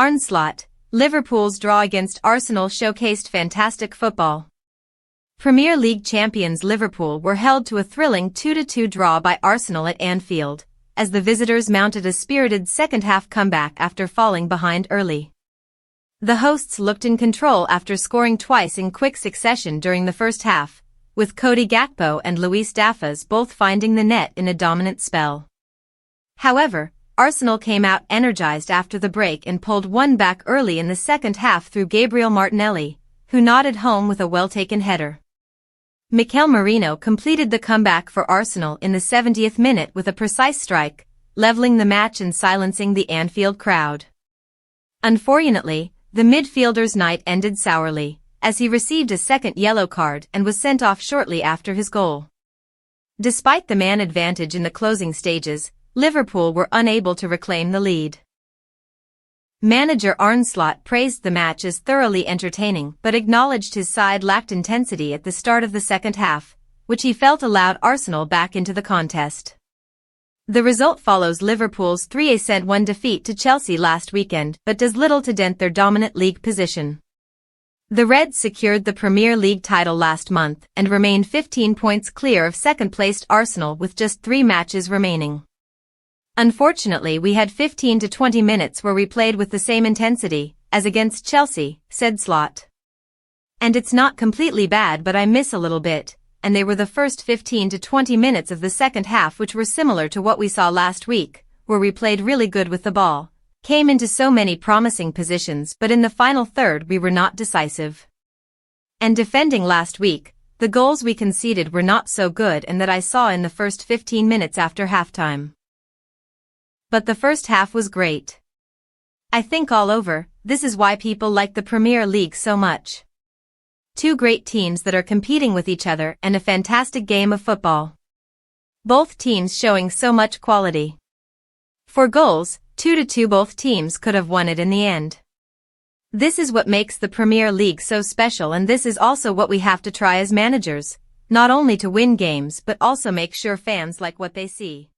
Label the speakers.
Speaker 1: Arne Slot, Liverpool's draw against Arsenal showcased fantastic football. Premier League champions Liverpool were held to a thrilling 2-2 draw by Arsenal at Anfield, as the visitors mounted a spirited second-half comeback after falling behind early. The hosts looked in control after scoring twice in quick succession during the first half, with Cody, Gakpo and Luis Dafaz both finding the net in a dominant spell. However, Arsenal came out energised after the break and pulled one back early in the second half through Gabriel Martinelli, who nodded home with a well-taken header. Mikel Merino completed the comeback for Arsenal in the 70th minute with a precise strike, levelling the match and silencing the Anfield crowd. Unforunately, the midfielder's night ended sourly, as he received a second yellow card and was sent off shortly after his goal. Despite the man advantage in the closing stages, Liverpool were unable to reclaim the lead. Manager Arne Slot praised the match as thoroughly entertaining but acknowledged his side lacked intensity at the start of the second half, which he felt allowed Arsenal back into the contest. The result follows Liverpool's 3-1 defeat to Chelsea last weekend but does little to dent their dominant league position. The Reds secured the Premier League title last month and remain 15 points clear of second-placed Arsenal with just 3 matches remaining. Unfortunately, we had 15 to 20 minutes where we played with the same intensity as against Chelsea, said Slot. And it's not completely bad, but I miss a little bit, and they were the first 15 to 20 minutes of the second half, which were similar to what we saw last week, where we played really good with the ball, came into so many promising positions, but in the final third we were not decisive. And defending last week, the goals we conceded were not so good, and that I saw in the first 15 minutes after halftime. But the first half was great. I think all over, this is why people like the Premier League so much. 2 great teams that are competing with each other and a fantastic game of football. Both teams showing so much quality. For goals, 2-2, both teams could have won it in the end. This is what makes the Premier League so special, and this is also what we have to try as managers, not only to win games but also make sure fans like what they see.